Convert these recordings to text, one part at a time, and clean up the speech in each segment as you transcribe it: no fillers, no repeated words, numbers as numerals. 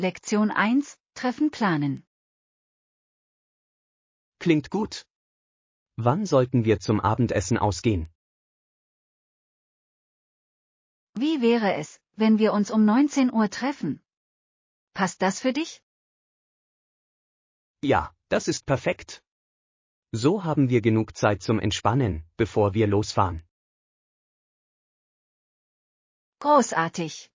Lektion 1: Treffen planen. Klingt gut. Wann sollten wir zum Abendessen ausgehen? Wie wäre es, wenn wir uns um 19 Uhr treffen? Passt das für dich? Ja, das ist perfekt. So haben wir genug Zeit zum Entspannen, bevor wir losfahren. Großartig.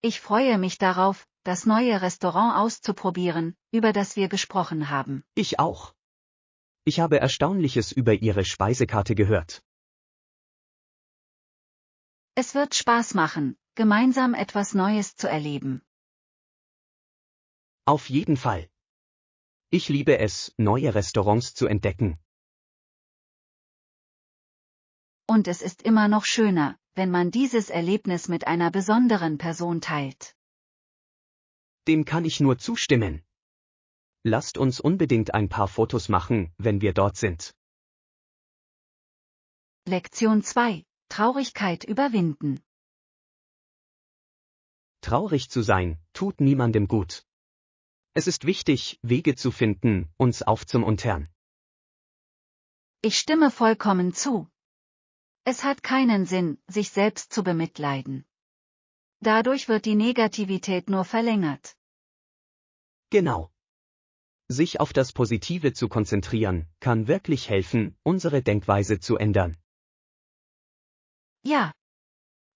Ich freue mich darauf, das neue Restaurant auszuprobieren, über das wir gesprochen haben. Ich auch. Ich habe Erstaunliches über Ihre Speisekarte gehört. Es wird Spaß machen, gemeinsam etwas Neues zu erleben. Auf jeden Fall. Ich liebe es, neue Restaurants zu entdecken. Und es ist immer noch schöner, wenn man dieses Erlebnis mit einer besonderen Person teilt. Dem kann ich nur zustimmen. Lasst uns unbedingt ein paar Fotos machen, wenn wir dort sind. Lektion 2: Traurigkeit überwinden. Traurig zu sein, tut niemandem gut. Es ist wichtig, Wege zu finden, uns aufzumuntern. Ich stimme vollkommen zu. Es hat keinen Sinn, sich selbst zu bemitleiden. Dadurch wird die Negativität nur verlängert. Genau. Sich auf das Positive zu konzentrieren, kann wirklich helfen, unsere Denkweise zu ändern. Ja.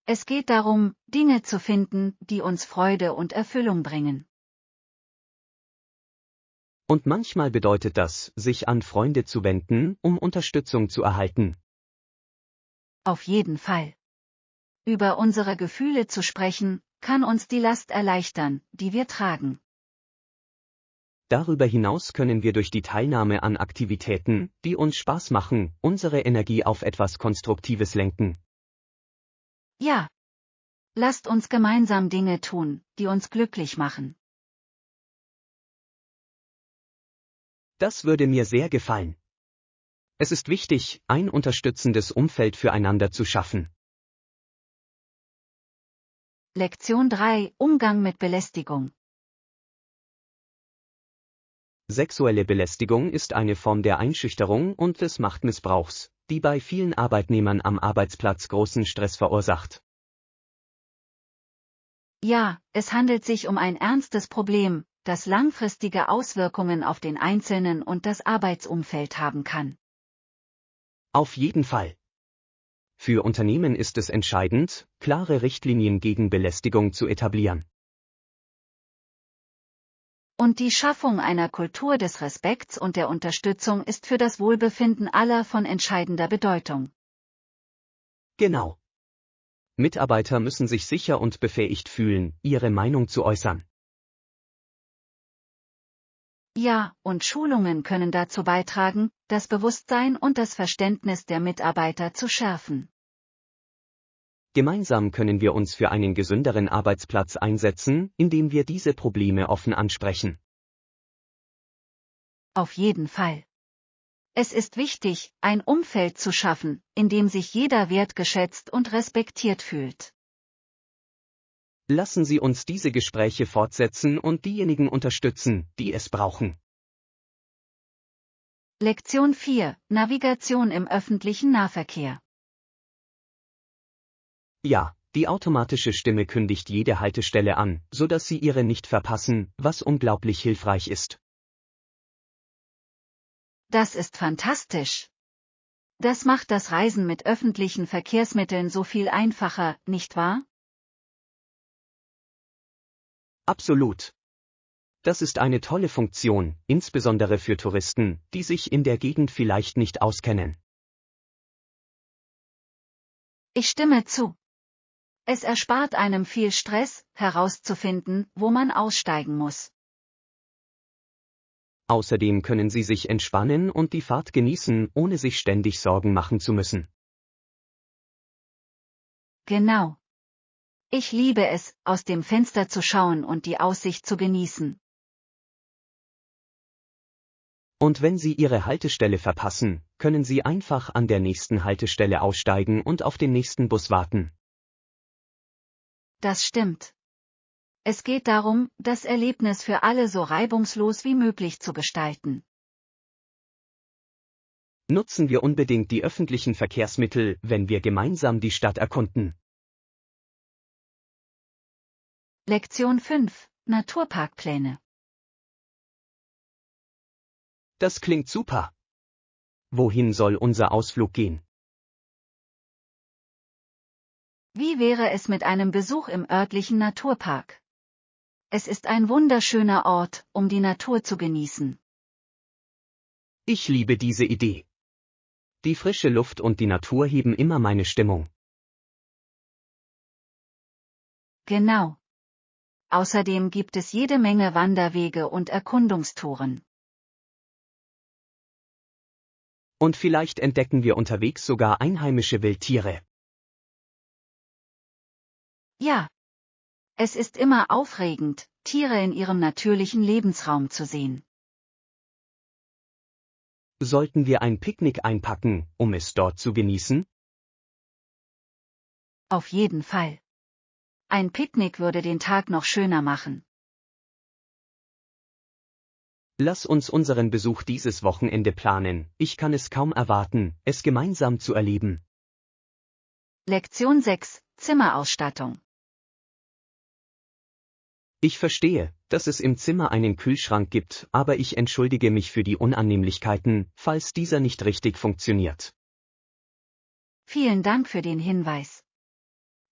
Es geht darum, Dinge zu finden, die uns Freude und Erfüllung bringen. Und manchmal bedeutet das, sich an Freunde zu wenden, um Unterstützung zu erhalten. Auf jeden Fall. Über unsere Gefühle zu sprechen, kann uns die Last erleichtern, die wir tragen. Darüber hinaus können wir durch die Teilnahme an Aktivitäten, die uns Spaß machen, unsere Energie auf etwas Konstruktives lenken. Ja. Lasst uns gemeinsam Dinge tun, die uns glücklich machen. Das würde mir sehr gefallen. Es ist wichtig, ein unterstützendes Umfeld füreinander zu schaffen. Lektion 3: Umgang mit Belästigung. Sexuelle Belästigung ist eine Form der Einschüchterung und des Machtmissbrauchs, die bei vielen Arbeitnehmern am Arbeitsplatz großen Stress verursacht. Ja, es handelt sich um ein ernstes Problem, das langfristige Auswirkungen auf den Einzelnen und das Arbeitsumfeld haben kann. Auf jeden Fall. Für Unternehmen ist es entscheidend, klare Richtlinien gegen Belästigung zu etablieren. Und die Schaffung einer Kultur des Respekts und der Unterstützung ist für das Wohlbefinden aller von entscheidender Bedeutung. Genau. Mitarbeiter müssen sich sicher und befähigt fühlen, ihre Meinung zu äußern. Ja, und Schulungen können dazu beitragen, das Bewusstsein und das Verständnis der Mitarbeiter zu schärfen. Gemeinsam können wir uns für einen gesünderen Arbeitsplatz einsetzen, indem wir diese Probleme offen ansprechen. Auf jeden Fall. Es ist wichtig, ein Umfeld zu schaffen, in dem sich jeder wertgeschätzt und respektiert fühlt. Lassen Sie uns diese Gespräche fortsetzen und diejenigen unterstützen, die es brauchen. Lektion 4: Navigation im öffentlichen Nahverkehr. Ja, die automatische Stimme kündigt jede Haltestelle an, sodass Sie ihre nicht verpassen, was unglaublich hilfreich ist. Das ist fantastisch. Das macht das Reisen mit öffentlichen Verkehrsmitteln so viel einfacher, nicht wahr? Absolut. Das ist eine tolle Funktion, insbesondere für Touristen, die sich in der Gegend vielleicht nicht auskennen. Ich stimme zu. Es erspart einem viel Stress, herauszufinden, wo man aussteigen muss. Außerdem können Sie sich entspannen und die Fahrt genießen, ohne sich ständig Sorgen machen zu müssen. Genau. Ich liebe es, aus dem Fenster zu schauen und die Aussicht zu genießen. Und wenn Sie Ihre Haltestelle verpassen, können Sie einfach an der nächsten Haltestelle aussteigen und auf den nächsten Bus warten. Das stimmt. Es geht darum, das Erlebnis für alle so reibungslos wie möglich zu gestalten. Nutzen wir unbedingt die öffentlichen Verkehrsmittel, wenn wir gemeinsam die Stadt erkunden. Lektion 5: Naturparkpläne. Das klingt super. Wohin soll unser Ausflug gehen? Wie wäre es mit einem Besuch im örtlichen Naturpark? Es ist ein wunderschöner Ort, um die Natur zu genießen. Ich liebe diese Idee. Die frische Luft und die Natur heben immer meine Stimmung. Genau. Außerdem gibt es jede Menge Wanderwege und Erkundungstouren. Und vielleicht entdecken wir unterwegs sogar einheimische Wildtiere. Ja. Es ist immer aufregend, Tiere in ihrem natürlichen Lebensraum zu sehen. Sollten wir ein Picknick einpacken, um es dort zu genießen? Auf jeden Fall. Ein Picknick würde den Tag noch schöner machen. Lass uns unseren Besuch dieses Wochenende planen, ich kann es kaum erwarten, es gemeinsam zu erleben. Lektion 6: Zimmerausstattung. Ich verstehe, dass es im Zimmer einen Kühlschrank gibt, aber ich entschuldige mich für die Unannehmlichkeiten, falls dieser nicht richtig funktioniert. Vielen Dank für den Hinweis.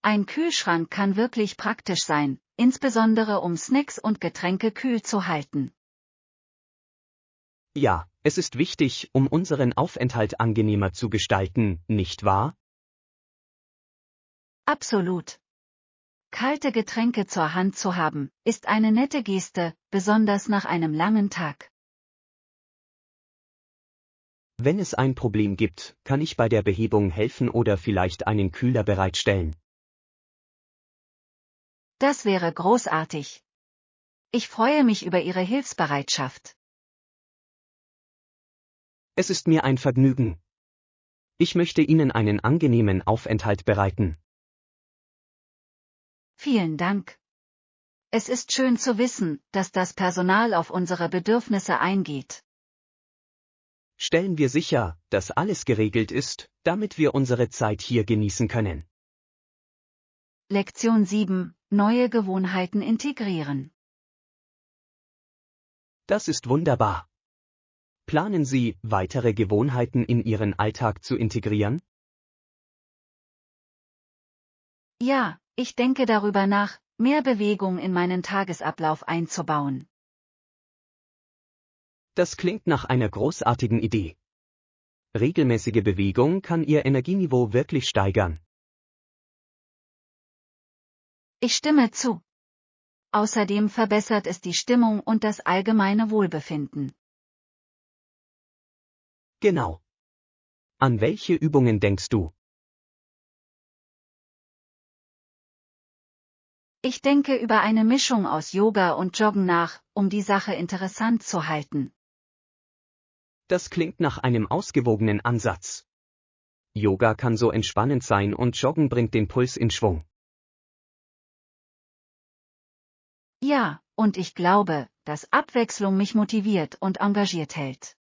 Ein Kühlschrank kann wirklich praktisch sein, insbesondere um Snacks und Getränke kühl zu halten. Ja, es ist wichtig, um unseren Aufenthalt angenehmer zu gestalten, nicht wahr? Absolut. Kalte Getränke zur Hand zu haben, ist eine nette Geste, besonders nach einem langen Tag. Wenn es ein Problem gibt, kann ich bei der Behebung helfen oder vielleicht einen Kühler bereitstellen. Das wäre großartig. Ich freue mich über Ihre Hilfsbereitschaft. Es ist mir ein Vergnügen. Ich möchte Ihnen einen angenehmen Aufenthalt bereiten. Vielen Dank. Es ist schön zu wissen, dass das Personal auf unsere Bedürfnisse eingeht. Stellen wir sicher, dass alles geregelt ist, damit wir unsere Zeit hier genießen können. Lektion 7: Neue Gewohnheiten integrieren. Das ist wunderbar. Planen Sie, weitere Gewohnheiten in Ihren Alltag zu integrieren? Ja, ich denke darüber nach, mehr Bewegung in meinen Tagesablauf einzubauen. Das klingt nach einer großartigen Idee. Regelmäßige Bewegung kann Ihr Energieniveau wirklich steigern. Ich stimme zu. Außerdem verbessert es die Stimmung und das allgemeine Wohlbefinden. Genau. An welche Übungen denkst du? Ich denke über eine Mischung aus Yoga und Joggen nach, um die Sache interessant zu halten. Das klingt nach einem ausgewogenen Ansatz. Yoga kann so entspannend sein und Joggen bringt den Puls in Schwung. Ja, und ich glaube, dass Abwechslung mich motiviert und engagiert hält.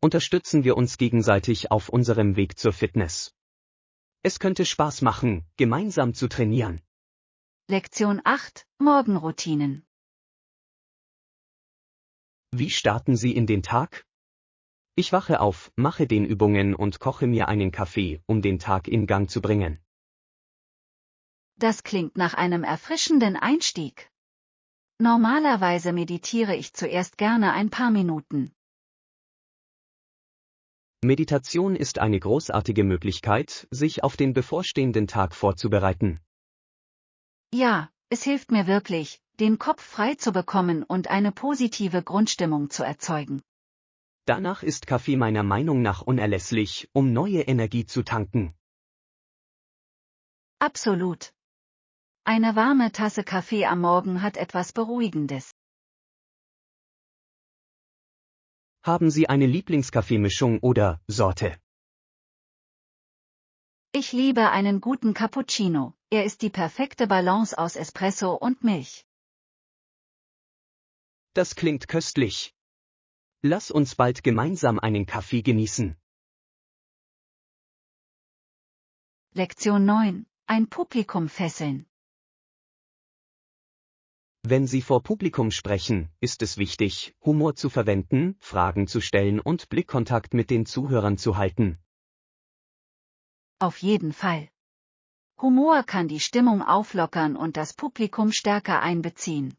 Unterstützen wir uns gegenseitig auf unserem Weg zur Fitness. Es könnte Spaß machen, gemeinsam zu trainieren. Lektion 8: Morgenroutinen. Wie starten Sie in den Tag? Ich wache auf, mache Dehnübungen und koche mir einen Kaffee, um den Tag in Gang zu bringen. Das klingt nach einem erfrischenden Einstieg. Normalerweise meditiere ich zuerst gerne ein paar Minuten. Meditation ist eine großartige Möglichkeit, sich auf den bevorstehenden Tag vorzubereiten. Ja, es hilft mir wirklich, den Kopf frei zu bekommen und eine positive Grundstimmung zu erzeugen. Danach ist Kaffee meiner Meinung nach unerlässlich, um neue Energie zu tanken. Absolut. Eine warme Tasse Kaffee am Morgen hat etwas Beruhigendes. Haben Sie eine Lieblingskaffeemischung oder Sorte? Ich liebe einen guten Cappuccino, er ist die perfekte Balance aus Espresso und Milch. Das klingt köstlich. Lass uns bald gemeinsam einen Kaffee genießen. Lektion 9. Ein Publikum fesseln. Wenn Sie vor Publikum sprechen, ist es wichtig, Humor zu verwenden, Fragen zu stellen und Blickkontakt mit den Zuhörern zu halten. Auf jeden Fall. Humor kann die Stimmung auflockern und das Publikum stärker einbeziehen.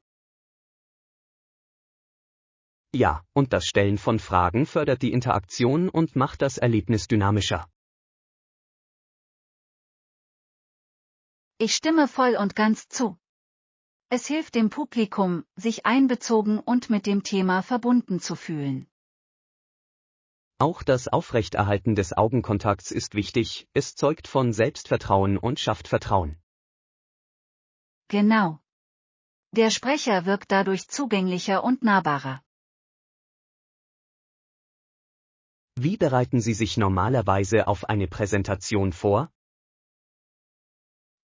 Ja, und das Stellen von Fragen fördert die Interaktion und macht das Erlebnis dynamischer. Ich stimme voll und ganz zu. Es hilft dem Publikum, sich einbezogen und mit dem Thema verbunden zu fühlen. Auch das Aufrechterhalten des Augenkontakts ist wichtig, es zeugt von Selbstvertrauen und schafft Vertrauen. Genau. Der Sprecher wirkt dadurch zugänglicher und nahbarer. Wie bereiten Sie sich normalerweise auf eine Präsentation vor?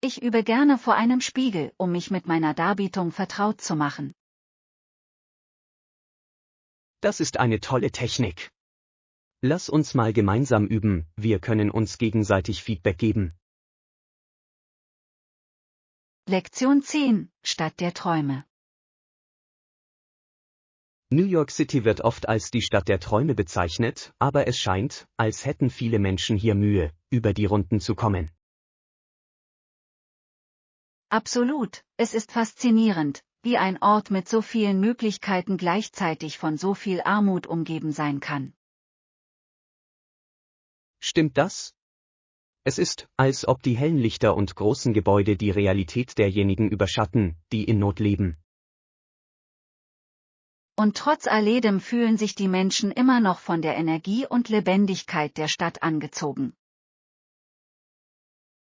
Ich übe gerne vor einem Spiegel, um mich mit meiner Darbietung vertraut zu machen. Das ist eine tolle Technik. Lass uns mal gemeinsam üben, wir können uns gegenseitig Feedback geben. Lektion 10. Stadt der Träume. New York City wird oft als die Stadt der Träume bezeichnet, aber es scheint, als hätten viele Menschen hier Mühe, über die Runden zu kommen. Absolut, es ist faszinierend, wie ein Ort mit so vielen Möglichkeiten gleichzeitig von so viel Armut umgeben sein kann. Stimmt das? Es ist, als ob die hellen Lichter und großen Gebäude die Realität derjenigen überschatten, die in Not leben. Und trotz alledem fühlen sich die Menschen immer noch von der Energie und Lebendigkeit der Stadt angezogen.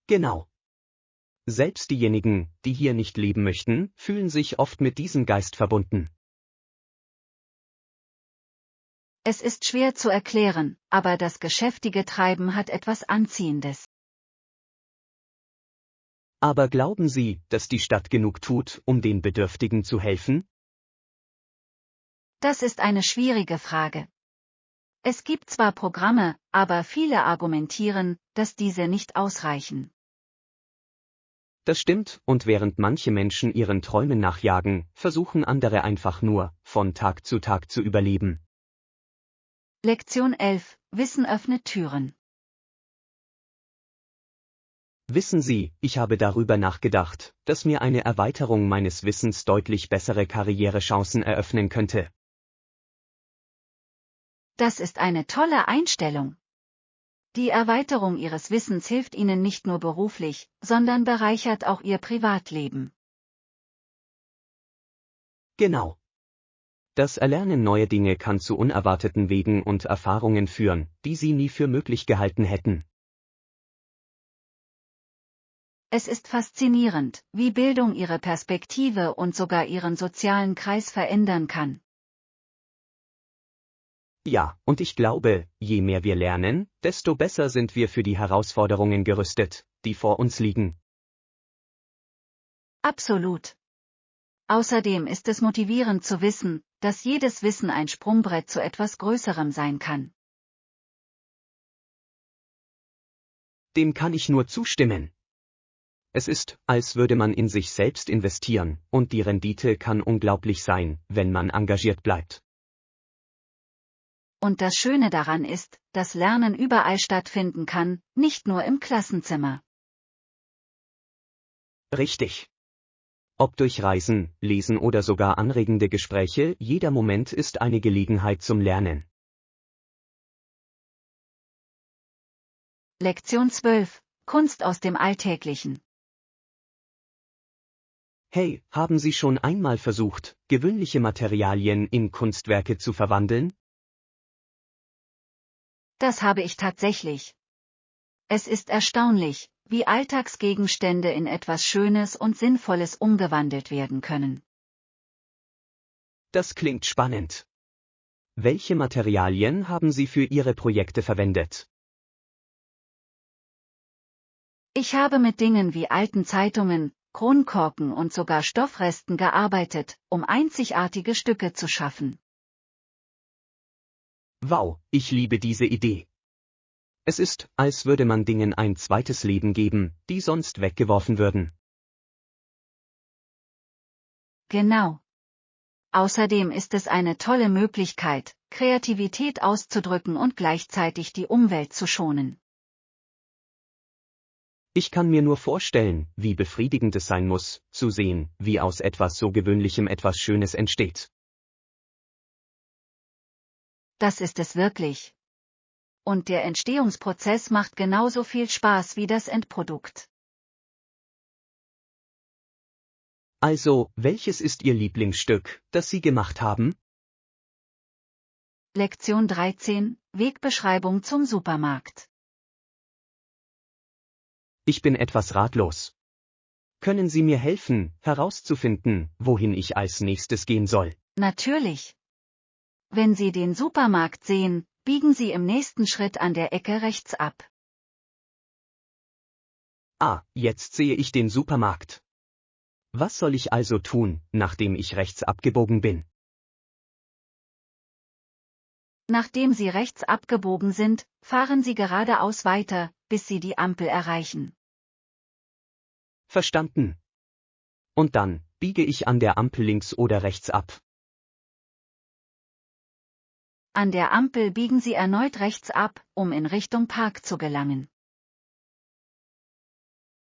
Genau. Selbst diejenigen, die hier nicht leben möchten, fühlen sich oft mit diesem Geist verbunden. Es ist schwer zu erklären, aber das geschäftige Treiben hat etwas Anziehendes. Aber glauben Sie, dass die Stadt genug tut, um den Bedürftigen zu helfen? Das ist eine schwierige Frage. Es gibt zwar Programme, aber viele argumentieren, dass diese nicht ausreichen. Das stimmt, und während manche Menschen ihren Träumen nachjagen, versuchen andere einfach nur, von Tag zu Tag zu überleben. Lektion 11. Wissen öffnet Türen. Wissen Sie, ich habe darüber nachgedacht, dass mir eine Erweiterung meines Wissens deutlich bessere Karrierechancen eröffnen könnte. Das ist eine tolle Einstellung. Die Erweiterung Ihres Wissens hilft Ihnen nicht nur beruflich, sondern bereichert auch Ihr Privatleben. Genau. Das Erlernen neuer Dinge kann zu unerwarteten Wegen und Erfahrungen führen, die Sie nie für möglich gehalten hätten. Es ist faszinierend, wie Bildung Ihre Perspektive und sogar Ihren sozialen Kreis verändern kann. Ja, und ich glaube, je mehr wir lernen, desto besser sind wir für die Herausforderungen gerüstet, die vor uns liegen. Absolut. Außerdem ist es motivierend zu wissen, dass jedes Wissen ein Sprungbrett zu etwas Größerem sein kann. Dem kann ich nur zustimmen. Es ist, als würde man in sich selbst investieren, und die Rendite kann unglaublich sein, wenn man engagiert bleibt. Und das Schöne daran ist, dass Lernen überall stattfinden kann, nicht nur im Klassenzimmer. Richtig. Ob durch Reisen, Lesen oder sogar anregende Gespräche, jeder Moment ist eine Gelegenheit zum Lernen. Lektion 12. Kunst aus dem Alltäglichen. Hey, haben Sie schon einmal versucht, gewöhnliche Materialien in Kunstwerke zu verwandeln? Das habe ich tatsächlich. Es ist erstaunlich, wie Alltagsgegenstände in etwas Schönes und Sinnvolles umgewandelt werden können. Das klingt spannend. Welche Materialien haben Sie für Ihre Projekte verwendet? Ich habe mit Dingen wie alten Zeitungen, Kronkorken und sogar Stoffresten gearbeitet, um einzigartige Stücke zu schaffen. Wow, ich liebe diese Idee. Es ist, als würde man Dingen ein zweites Leben geben, die sonst weggeworfen würden. Genau. Außerdem ist es eine tolle Möglichkeit, Kreativität auszudrücken und gleichzeitig die Umwelt zu schonen. Ich kann mir nur vorstellen, wie befriedigend es sein muss, zu sehen, wie aus etwas so Gewöhnlichem etwas Schönes entsteht. Das ist es wirklich. Und der Entstehungsprozess macht genauso viel Spaß wie das Endprodukt. Also, welches ist Ihr Lieblingsstück, das Sie gemacht haben? Lektion 13, Wegbeschreibung zum Supermarkt. Ich bin etwas ratlos. Können Sie mir helfen, herauszufinden, wohin ich als nächstes gehen soll? Natürlich. Wenn Sie den Supermarkt sehen, biegen Sie im nächsten Schritt an der Ecke rechts ab. Ah, jetzt sehe ich den Supermarkt. Was soll ich also tun, nachdem ich rechts abgebogen bin? Nachdem Sie rechts abgebogen sind, fahren Sie geradeaus weiter, bis Sie die Ampel erreichen. Verstanden. Und dann biege ich an der Ampel links oder rechts ab. An der Ampel biegen Sie erneut rechts ab, um in Richtung Park zu gelangen.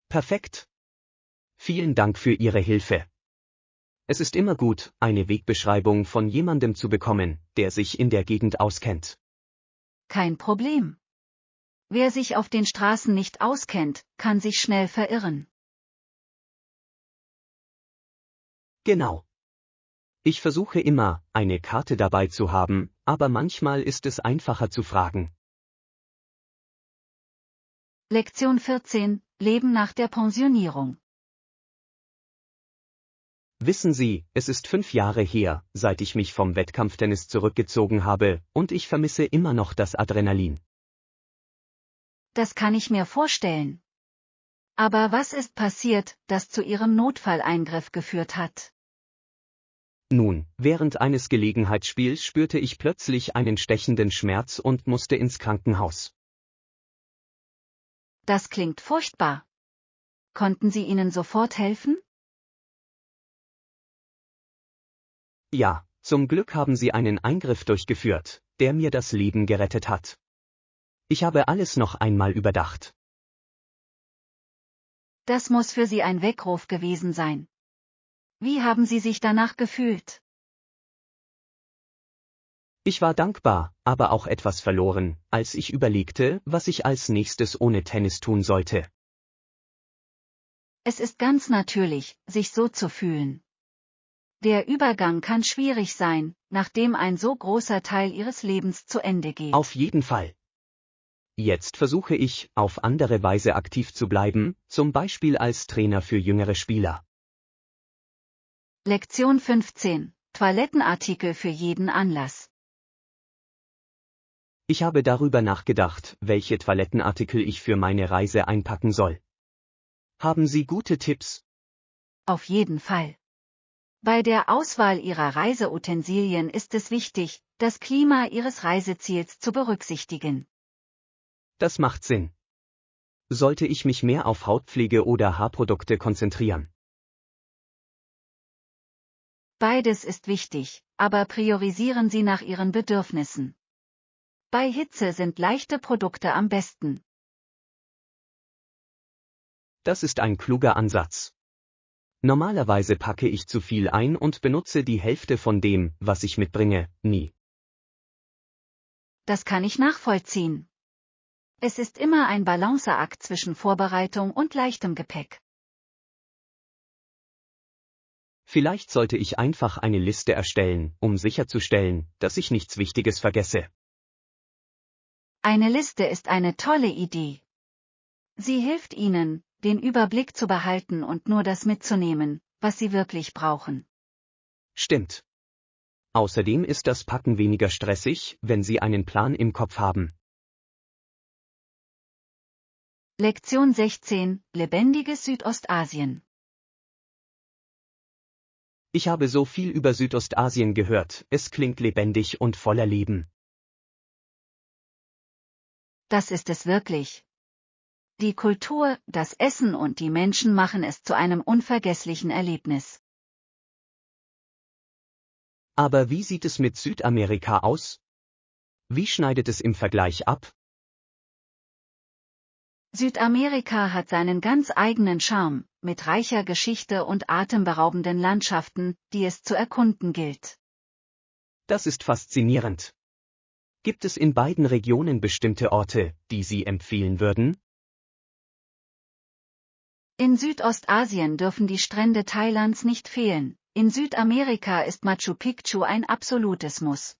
Perfekt. Vielen Dank für Ihre Hilfe. Es ist immer gut, eine Wegbeschreibung von jemandem zu bekommen, der sich in der Gegend auskennt. Kein Problem. Wer sich auf den Straßen nicht auskennt, kann sich schnell verirren. Genau. Ich versuche immer, eine Karte dabei zu haben, aber manchmal ist es einfacher zu fragen. Lektion 14, Leben nach der Pensionierung. Wissen Sie, es ist 5 Jahre her, seit ich mich vom Wettkampftennis zurückgezogen habe, und ich vermisse immer noch das Adrenalin. Das kann ich mir vorstellen. Aber was ist passiert, das zu Ihrem Notfalleingriff geführt hat? Nun, während eines Gelegenheitsspiels spürte ich plötzlich einen stechenden Schmerz und musste ins Krankenhaus. Das klingt furchtbar. Konnten Sie ihnen sofort helfen? Ja, zum Glück haben sie einen Eingriff durchgeführt, der mir das Leben gerettet hat. Ich habe alles noch einmal überdacht. Das muss für Sie ein Weckruf gewesen sein. Wie haben Sie sich danach gefühlt? Ich war dankbar, aber auch etwas verloren, als ich überlegte, was ich als nächstes ohne Tennis tun sollte. Es ist ganz natürlich, sich so zu fühlen. Der Übergang kann schwierig sein, nachdem ein so großer Teil Ihres Lebens zu Ende geht. Auf jeden Fall. Jetzt versuche ich, auf andere Weise aktiv zu bleiben, zum Beispiel als Trainer für jüngere Spieler. Lektion 15, Toilettenartikel für jeden Anlass. Ich habe darüber nachgedacht, welche Toilettenartikel ich für meine Reise einpacken soll. Haben Sie gute Tipps? Auf jeden Fall. Bei der Auswahl Ihrer Reiseutensilien ist es wichtig, das Klima Ihres Reiseziels zu berücksichtigen. Das macht Sinn. Sollte ich mich mehr auf Hautpflege oder Haarprodukte konzentrieren? Beides ist wichtig, aber priorisieren Sie nach Ihren Bedürfnissen. Bei Hitze sind leichte Produkte am besten. Das ist ein kluger Ansatz. Normalerweise packe ich zu viel ein und benutze die Hälfte von dem, was ich mitbringe, nie. Das kann ich nachvollziehen. Es ist immer ein Balanceakt zwischen Vorbereitung und leichtem Gepäck. Vielleicht sollte ich einfach eine Liste erstellen, um sicherzustellen, dass ich nichts Wichtiges vergesse. Eine Liste ist eine tolle Idee. Sie hilft Ihnen, den Überblick zu behalten und nur das mitzunehmen, was Sie wirklich brauchen. Stimmt. Außerdem ist das Packen weniger stressig, wenn Sie einen Plan im Kopf haben. Lektion 16, lebendiges Südostasien. Ich habe so viel über Südostasien gehört, es klingt lebendig und voller Leben. Das ist es wirklich. Die Kultur, das Essen und die Menschen machen es zu einem unvergesslichen Erlebnis. Aber wie sieht es mit Südamerika aus? Wie schneidet es im Vergleich ab? Südamerika hat seinen ganz eigenen Charme, mit reicher Geschichte und atemberaubenden Landschaften, die es zu erkunden gilt. Das ist faszinierend. Gibt es in beiden Regionen bestimmte Orte, die Sie empfehlen würden? In Südostasien dürfen die Strände Thailands nicht fehlen, in Südamerika ist Machu Picchu ein absolutes Muss.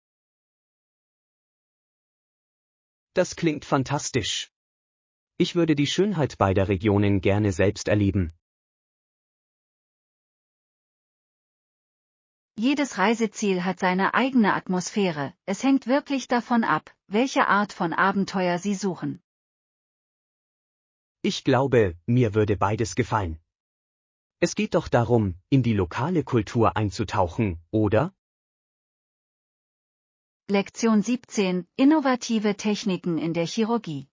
Das klingt fantastisch. Ich würde die Schönheit beider Regionen gerne selbst erleben. Jedes Reiseziel hat seine eigene Atmosphäre, es hängt wirklich davon ab, welche Art von Abenteuer Sie suchen. Ich glaube, mir würde beides gefallen. Es geht doch darum, in die lokale Kultur einzutauchen, oder? Lektion 17, innovative Techniken in der Chirurgie.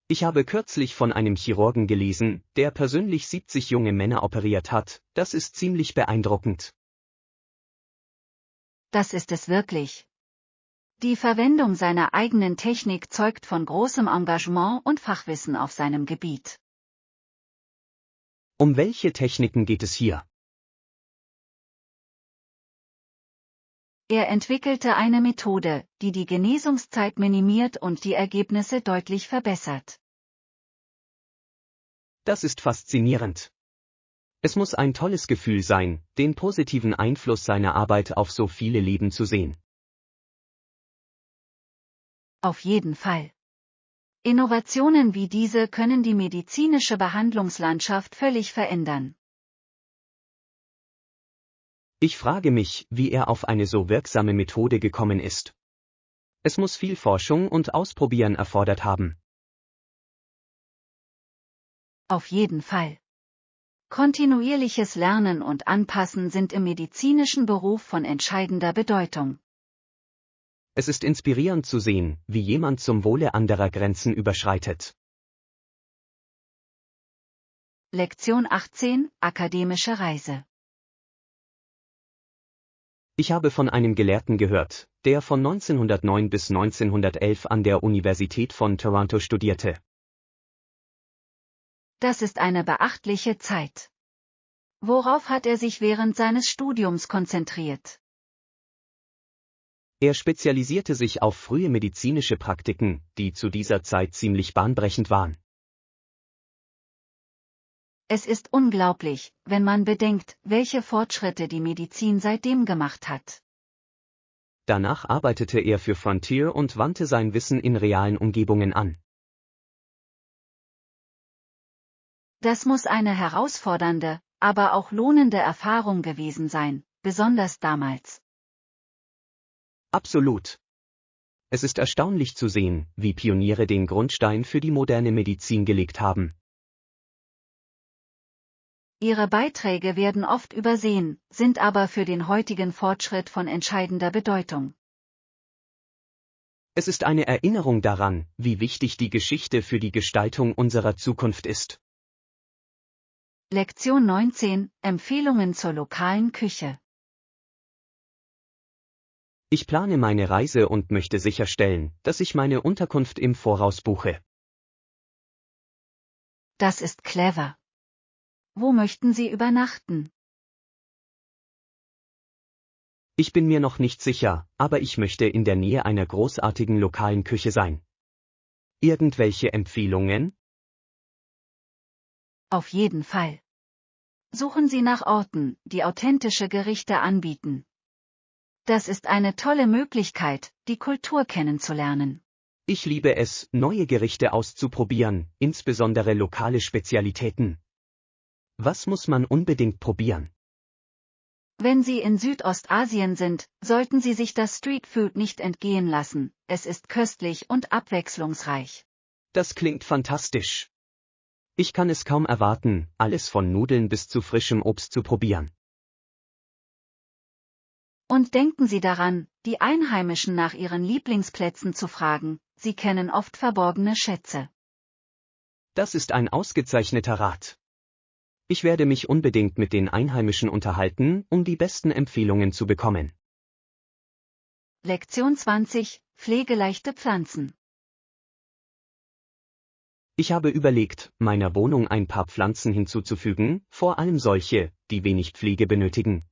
Ich habe kürzlich von einem Chirurgen gelesen, der persönlich 70 junge Männer operiert hat, das ist ziemlich beeindruckend. Das ist es wirklich. Die Verwendung seiner eigenen Technik zeugt von großem Engagement und Fachwissen auf seinem Gebiet. Um welche Techniken geht es hier? Er entwickelte eine Methode, die die Genesungszeit minimiert und die Ergebnisse deutlich verbessert. Das ist faszinierend. Es muss ein tolles Gefühl sein, den positiven Einfluss seiner Arbeit auf so viele Leben zu sehen. Auf jeden Fall. Innovationen wie diese können die medizinische Behandlungslandschaft völlig verändern. Ich frage mich, wie er auf eine so wirksame Methode gekommen ist. Es muss viel Forschung und Ausprobieren erfordert haben. Auf jeden Fall. Kontinuierliches Lernen und Anpassen sind im medizinischen Beruf von entscheidender Bedeutung. Es ist inspirierend zu sehen, wie jemand zum Wohle anderer Grenzen überschreitet. Lektion 18, akademische Reise. Ich habe von einem Gelehrten gehört, der von 1909 bis 1911 an der Universität von Toronto studierte. Das ist eine beachtliche Zeit. Worauf hat er sich während seines Studiums konzentriert? Er spezialisierte sich auf frühe medizinische Praktiken, die zu dieser Zeit ziemlich bahnbrechend waren. Es ist unglaublich, wenn man bedenkt, welche Fortschritte die Medizin seitdem gemacht hat. Danach arbeitete er für Frontier und wandte sein Wissen in realen Umgebungen an. Das muss eine herausfordernde, aber auch lohnende Erfahrung gewesen sein, besonders damals. Absolut. Es ist erstaunlich zu sehen, wie Pioniere den Grundstein für die moderne Medizin gelegt haben. Ihre Beiträge werden oft übersehen, sind aber für den heutigen Fortschritt von entscheidender Bedeutung. Es ist eine Erinnerung daran, wie wichtig die Geschichte für die Gestaltung unserer Zukunft ist. Lektion 19, Empfehlungen zur lokalen Küche. Ich plane meine Reise und möchte sicherstellen, dass ich meine Unterkunft im Voraus buche. Das ist clever. Wo möchten Sie übernachten? Ich bin mir noch nicht sicher, aber ich möchte in der Nähe einer großartigen lokalen Küche sein. Irgendwelche Empfehlungen? Auf jeden Fall. Suchen Sie nach Orten, die authentische Gerichte anbieten. Das ist eine tolle Möglichkeit, die Kultur kennenzulernen. Ich liebe es, neue Gerichte auszuprobieren, insbesondere lokale Spezialitäten. Was muss man unbedingt probieren? Wenn Sie in Südostasien sind, sollten Sie sich das Streetfood nicht entgehen lassen, es ist köstlich und abwechslungsreich. Das klingt fantastisch. Ich kann es kaum erwarten, alles von Nudeln bis zu frischem Obst zu probieren. Und denken Sie daran, die Einheimischen nach ihren Lieblingsplätzen zu fragen, sie kennen oft verborgene Schätze. Das ist ein ausgezeichneter Rat. Ich werde mich unbedingt mit den Einheimischen unterhalten, um die besten Empfehlungen zu bekommen. Lektion 20: Pflegeleichte Pflanzen. Ich habe überlegt, meiner Wohnung ein paar Pflanzen hinzuzufügen, vor allem solche, die wenig Pflege benötigen.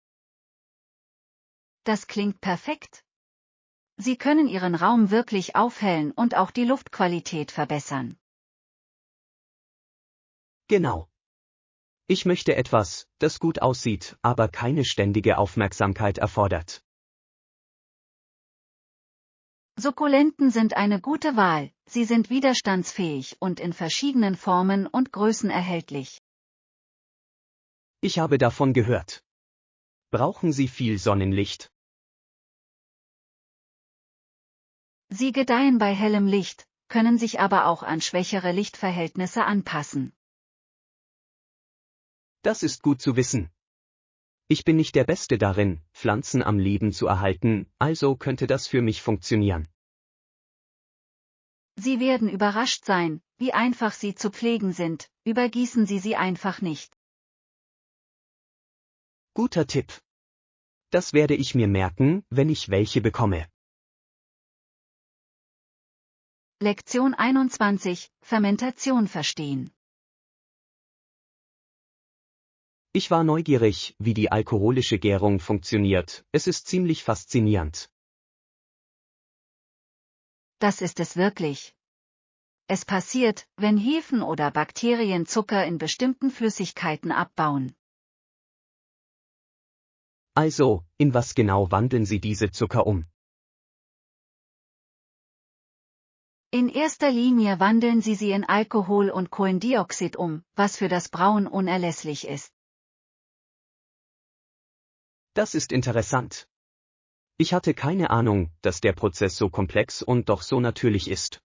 Das klingt perfekt. Sie können Ihren Raum wirklich aufhellen und auch die Luftqualität verbessern. Genau. Ich möchte etwas, das gut aussieht, aber keine ständige Aufmerksamkeit erfordert. Sukkulenten sind eine gute Wahl, sie sind widerstandsfähig und in verschiedenen Formen und Größen erhältlich. Ich habe davon gehört. Brauchen Sie viel Sonnenlicht? Sie gedeihen bei hellem Licht, können sich aber auch an schwächere Lichtverhältnisse anpassen. Das ist gut zu wissen. Ich bin nicht der Beste darin, Pflanzen am Leben zu erhalten, also könnte das für mich funktionieren. Sie werden überrascht sein, wie einfach sie zu pflegen sind, übergießen Sie sie einfach nicht. Guter Tipp. Das werde ich mir merken, wenn ich welche bekomme. Lektion 21: Fermentation verstehen. Ich war neugierig, wie die alkoholische Gärung funktioniert, es ist ziemlich faszinierend. Das ist es wirklich. Es passiert, wenn Hefen oder Bakterien Zucker in bestimmten Flüssigkeiten abbauen. Also, in was genau wandeln Sie diese Zucker um? In erster Linie wandeln Sie sie in Alkohol und Kohlendioxid um, was für das Brauen unerlässlich ist. Das ist interessant. Ich hatte keine Ahnung, dass der Prozess so komplex und doch so natürlich ist.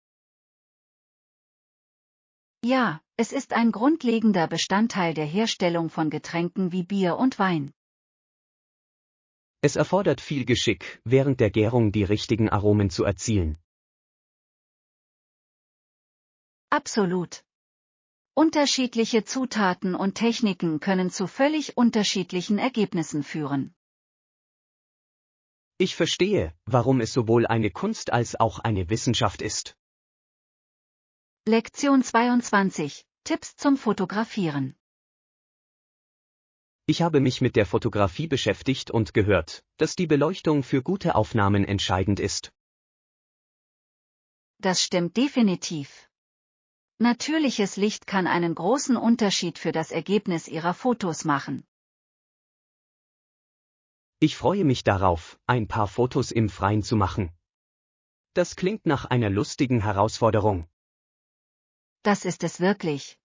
Ja, es ist ein grundlegender Bestandteil der Herstellung von Getränken wie Bier und Wein. Es erfordert viel Geschick, während der Gärung die richtigen Aromen zu erzielen. Absolut. Unterschiedliche Zutaten und Techniken können zu völlig unterschiedlichen Ergebnissen führen. Ich verstehe, warum es sowohl eine Kunst als auch eine Wissenschaft ist. Lektion 22: Tipps zum Fotografieren. Ich habe mich mit der Fotografie beschäftigt und gehört, dass die Beleuchtung für gute Aufnahmen entscheidend ist. Das stimmt definitiv. Natürliches Licht kann einen großen Unterschied für das Ergebnis Ihrer Fotos machen. Ich freue mich darauf, ein paar Fotos im Freien zu machen. Das klingt nach einer lustigen Herausforderung. Das ist es wirklich.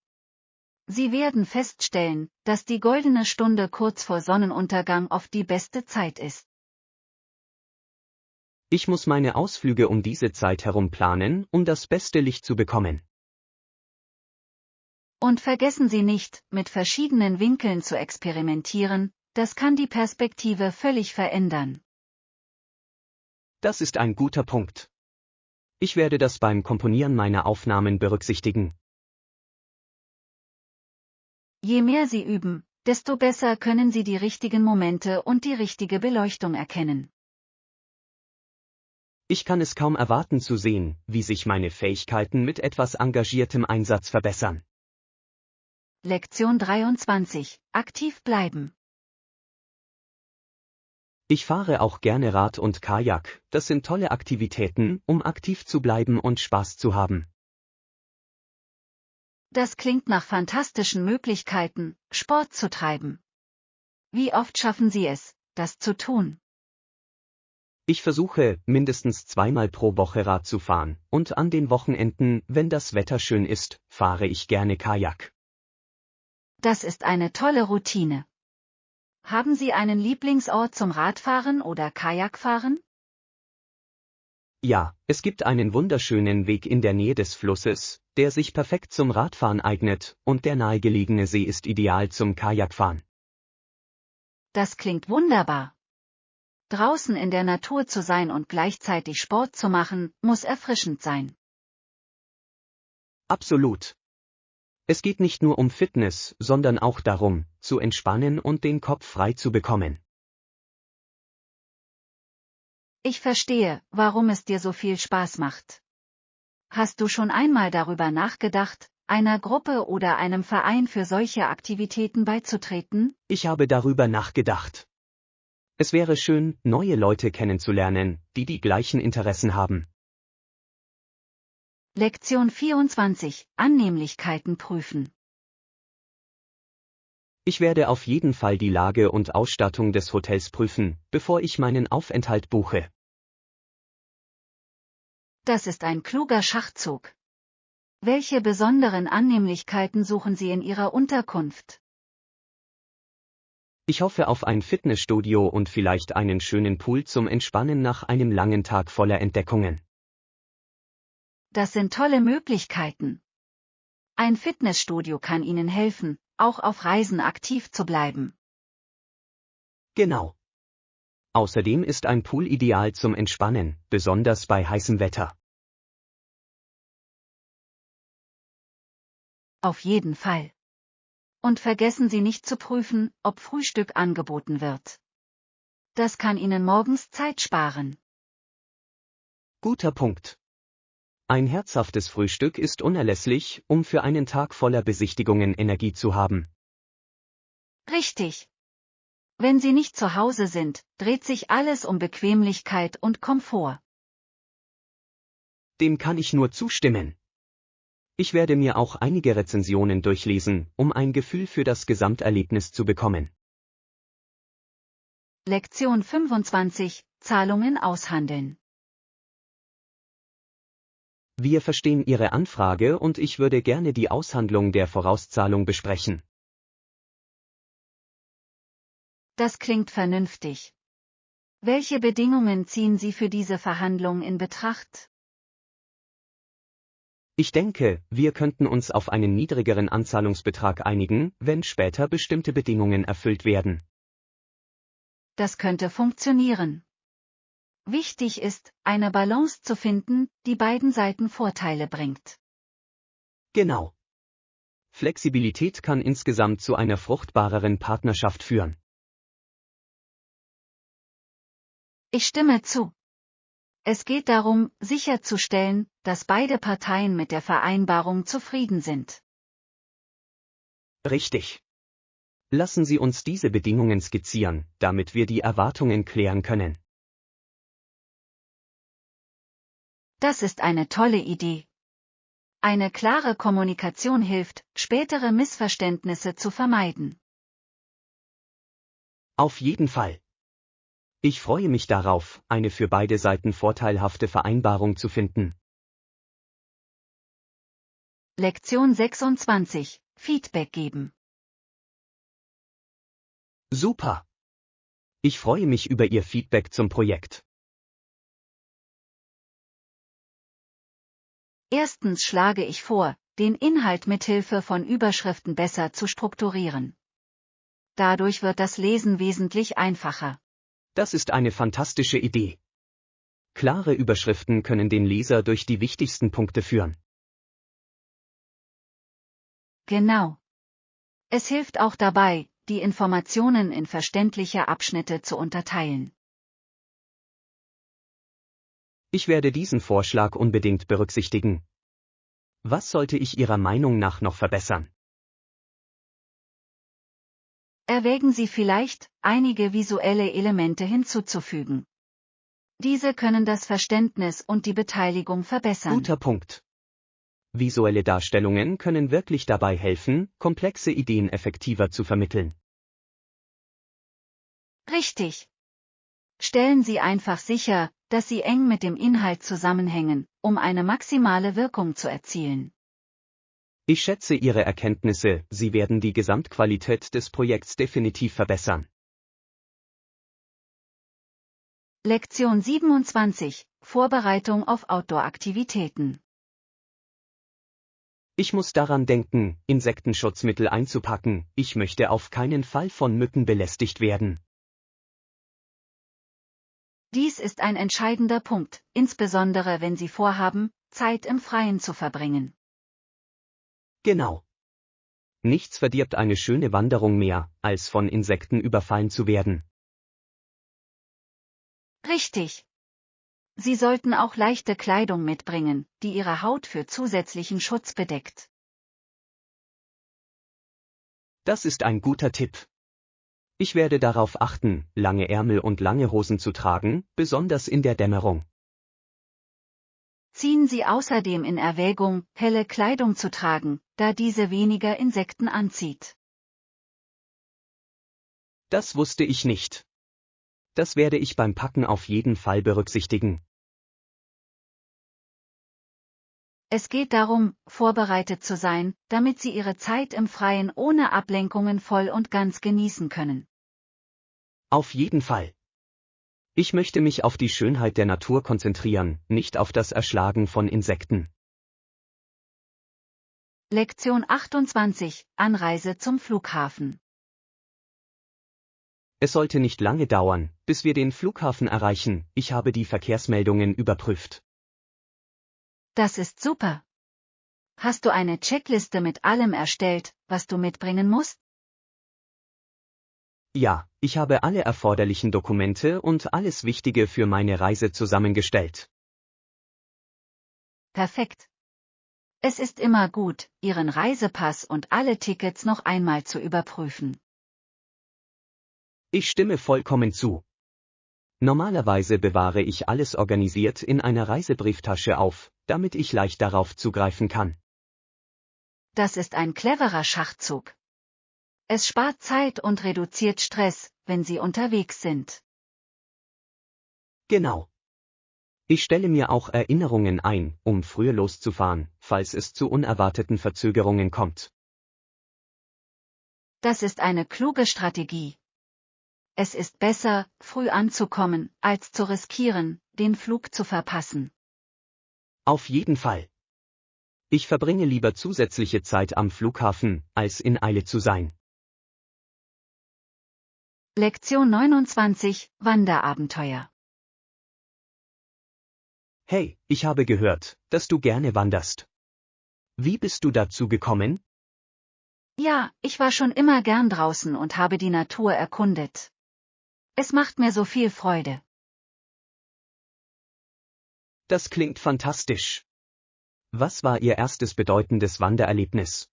Sie werden feststellen, dass die goldene Stunde kurz vor Sonnenuntergang oft die beste Zeit ist. Ich muss meine Ausflüge um diese Zeit herum planen, um das beste Licht zu bekommen. Und vergessen Sie nicht, mit verschiedenen Winkeln zu experimentieren, das kann die Perspektive völlig verändern. Das ist ein guter Punkt. Ich werde das beim Komponieren meiner Aufnahmen berücksichtigen. Je mehr Sie üben, desto besser können Sie die richtigen Momente und die richtige Beleuchtung erkennen. Ich kann es kaum erwarten zu sehen, wie sich meine Fähigkeiten mit etwas engagiertem Einsatz verbessern. Lektion 23: Aktiv bleiben. Ich fahre auch gerne Rad und Kajak, das sind tolle Aktivitäten, um aktiv zu bleiben und Spaß zu haben. Das klingt nach fantastischen Möglichkeiten, Sport zu treiben. Wie oft schaffen Sie es, das zu tun? Ich versuche, mindestens 2-mal pro Woche Rad zu fahren, und an den Wochenenden, wenn das Wetter schön ist, fahre ich gerne Kajak. Das ist eine tolle Routine. Haben Sie einen Lieblingsort zum Radfahren oder Kajakfahren? Ja, es gibt einen wunderschönen Weg in der Nähe des Flusses, der sich perfekt zum Radfahren eignet, und der nahegelegene See ist ideal zum Kajakfahren. Das klingt wunderbar. Draußen in der Natur zu sein und gleichzeitig Sport zu machen, muss erfrischend sein. Absolut. Es geht nicht nur um Fitness, sondern auch darum, zu entspannen und den Kopf frei zu bekommen. Ich verstehe, warum es dir so viel Spaß macht. Hast du schon einmal darüber nachgedacht, einer Gruppe oder einem Verein für solche Aktivitäten beizutreten? Ich habe darüber nachgedacht. Es wäre schön, neue Leute kennenzulernen, die die gleichen Interessen haben. Lektion 24: Annehmlichkeiten prüfen. Ich werde auf jeden Fall die Lage und Ausstattung des Hotels prüfen, bevor ich meinen Aufenthalt buche. Das ist ein kluger Schachzug. Welche besonderen Annehmlichkeiten suchen Sie in Ihrer Unterkunft? Ich hoffe auf ein Fitnessstudio und vielleicht einen schönen Pool zum Entspannen nach einem langen Tag voller Entdeckungen. Das sind tolle Möglichkeiten. Ein Fitnessstudio kann Ihnen helfen, auch auf Reisen aktiv zu bleiben. Genau. Außerdem ist ein Pool ideal zum Entspannen, besonders bei heißem Wetter. Auf jeden Fall. Und vergessen Sie nicht zu prüfen, ob Frühstück angeboten wird. Das kann Ihnen morgens Zeit sparen. Guter Punkt. Ein herzhaftes Frühstück ist unerlässlich, um für einen Tag voller Besichtigungen Energie zu haben. Richtig. Wenn Sie nicht zu Hause sind, dreht sich alles um Bequemlichkeit und Komfort. Dem kann ich nur zustimmen. Ich werde mir auch einige Rezensionen durchlesen, um ein Gefühl für das Gesamterlebnis zu bekommen. Lektion 25: Zahlungen aushandeln. Wir verstehen Ihre Anfrage und ich würde gerne die Aushandlung der Vorauszahlung besprechen. Das klingt vernünftig. Welche Bedingungen ziehen Sie für diese Verhandlung in Betracht? Ich denke, wir könnten uns auf einen niedrigeren Anzahlungsbetrag einigen, wenn später bestimmte Bedingungen erfüllt werden. Das könnte funktionieren. Wichtig ist, eine Balance zu finden, die beiden Seiten Vorteile bringt. Genau. Flexibilität kann insgesamt zu einer fruchtbareren Partnerschaft führen. Ich stimme zu. Es geht darum, sicherzustellen, dass beide Parteien mit der Vereinbarung zufrieden sind. Richtig. Lassen Sie uns diese Bedingungen skizzieren, damit wir die Erwartungen klären können. Das ist eine tolle Idee. Eine klare Kommunikation hilft, spätere Missverständnisse zu vermeiden. Auf jeden Fall. Ich freue mich darauf, eine für beide Seiten vorteilhafte Vereinbarung zu finden. Lektion 26: Feedback geben. Super. Ich freue mich über Ihr Feedback zum Projekt. Erstens schlage ich vor, den Inhalt mithilfe von Überschriften besser zu strukturieren. Dadurch wird das Lesen wesentlich einfacher. Das ist eine fantastische Idee. Klare Überschriften können den Leser durch die wichtigsten Punkte führen. Genau. Es hilft auch dabei, die Informationen in verständliche Abschnitte zu unterteilen. Ich werde diesen Vorschlag unbedingt berücksichtigen. Was sollte ich Ihrer Meinung nach noch verbessern? Erwägen Sie vielleicht, einige visuelle Elemente hinzuzufügen. Diese können das Verständnis und die Beteiligung verbessern. Guter Punkt. Visuelle Darstellungen können wirklich dabei helfen, komplexe Ideen effektiver zu vermitteln. Richtig. Stellen Sie einfach sicher, dass sie eng mit dem Inhalt zusammenhängen, um eine maximale Wirkung zu erzielen. Ich schätze Ihre Erkenntnisse, sie werden die Gesamtqualität des Projekts definitiv verbessern. Lektion 27: Vorbereitung auf Outdoor-Aktivitäten. Ich muss daran denken, Insektenschutzmittel einzupacken, ich möchte auf keinen Fall von Mücken belästigt werden. Dies ist ein entscheidender Punkt, insbesondere wenn Sie vorhaben, Zeit im Freien zu verbringen. Genau. Nichts verdirbt eine schöne Wanderung mehr, als von Insekten überfallen zu werden. Richtig. Sie sollten auch leichte Kleidung mitbringen, die Ihre Haut für zusätzlichen Schutz bedeckt. Das ist ein guter Tipp. Ich werde darauf achten, lange Ärmel und lange Hosen zu tragen, besonders in der Dämmerung. Ziehen Sie außerdem in Erwägung, helle Kleidung zu tragen, da diese weniger Insekten anzieht. Das wusste ich nicht. Das werde ich beim Packen auf jeden Fall berücksichtigen. Es geht darum, vorbereitet zu sein, damit Sie Ihre Zeit im Freien ohne Ablenkungen voll und ganz genießen können. Auf jeden Fall. Ich möchte mich auf die Schönheit der Natur konzentrieren, nicht auf das Erschlagen von Insekten. Lektion 28: Anreise zum Flughafen. Es sollte nicht lange dauern, bis wir den Flughafen erreichen, ich habe die Verkehrsmeldungen überprüft. Das ist super. Hast du eine Checkliste mit allem erstellt, was du mitbringen musst? Ja, ich habe alle erforderlichen Dokumente und alles Wichtige für meine Reise zusammengestellt. Perfekt. Es ist immer gut, Ihren Reisepass und alle Tickets noch einmal zu überprüfen. Ich stimme vollkommen zu. Normalerweise bewahre ich alles organisiert in einer Reisebrieftasche auf, damit ich leicht darauf zugreifen kann. Das ist ein cleverer Schachzug. Es spart Zeit und reduziert Stress, wenn Sie unterwegs sind. Genau. Ich stelle mir auch Erinnerungen ein, um früher loszufahren, falls es zu unerwarteten Verzögerungen kommt. Das ist eine kluge Strategie. Es ist besser, früh anzukommen, als zu riskieren, den Flug zu verpassen. Auf jeden Fall. Ich verbringe lieber zusätzliche Zeit am Flughafen, als in Eile zu sein. Lektion 29: Wanderabenteuer. Hey, ich habe gehört, dass du gerne wanderst. Wie bist du dazu gekommen? Ja, ich war schon immer gern draußen und habe die Natur erkundet. Es macht mir so viel Freude. Das klingt fantastisch. Was war Ihr erstes bedeutendes Wandererlebnis?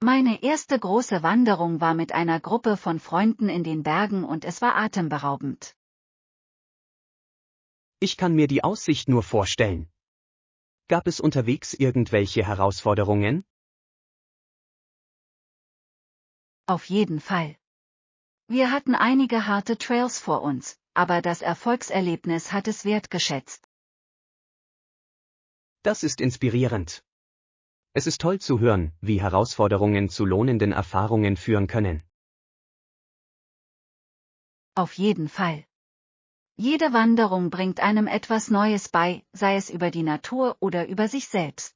Meine erste große Wanderung war mit einer Gruppe von Freunden in den Bergen und es war atemberaubend. Ich kann mir die Aussicht nur vorstellen. Gab es unterwegs irgendwelche Herausforderungen? Auf jeden Fall. Wir hatten einige harte Trails vor uns, aber das Erfolgserlebnis hat es wertgeschätzt. Das ist inspirierend. Es ist toll zu hören, wie Herausforderungen zu lohnenden Erfahrungen führen können. Auf jeden Fall. Jede Wanderung bringt einem etwas Neues bei, sei es über die Natur oder über sich selbst.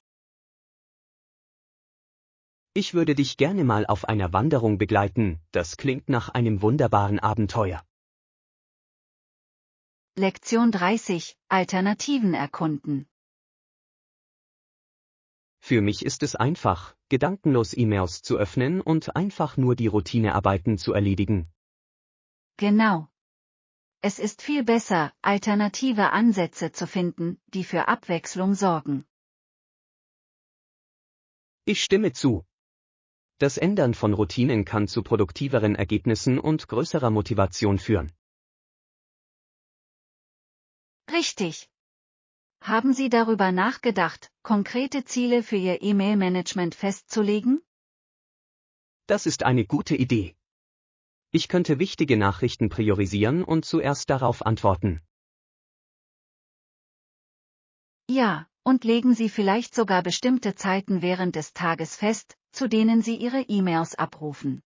Ich würde dich gerne mal auf einer Wanderung begleiten, das klingt nach einem wunderbaren Abenteuer. Lektion 30: Alternativen erkunden. Für mich ist es einfach, gedankenlos E-Mails zu öffnen und einfach nur die Routinearbeiten zu erledigen. Genau. Es ist viel besser, alternative Ansätze zu finden, die für Abwechslung sorgen. Ich stimme zu. Das Ändern von Routinen kann zu produktiveren Ergebnissen und größerer Motivation führen. Richtig. Haben Sie darüber nachgedacht, konkrete Ziele für Ihr E-Mail-Management festzulegen? Das ist eine gute Idee. Ich könnte wichtige Nachrichten priorisieren und zuerst darauf antworten. Ja, und legen Sie vielleicht sogar bestimmte Zeiten während des Tages fest, zu denen Sie Ihre E-Mails abrufen.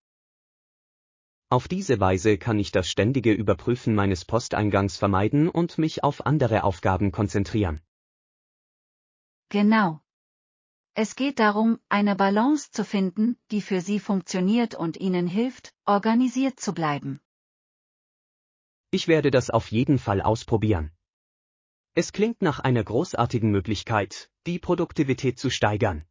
Auf diese Weise kann ich das ständige Überprüfen meines Posteingangs vermeiden und mich auf andere Aufgaben konzentrieren. Genau. Es geht darum, eine Balance zu finden, die für Sie funktioniert und Ihnen hilft, organisiert zu bleiben. Ich werde das auf jeden Fall ausprobieren. Es klingt nach einer großartigen Möglichkeit, die Produktivität zu steigern.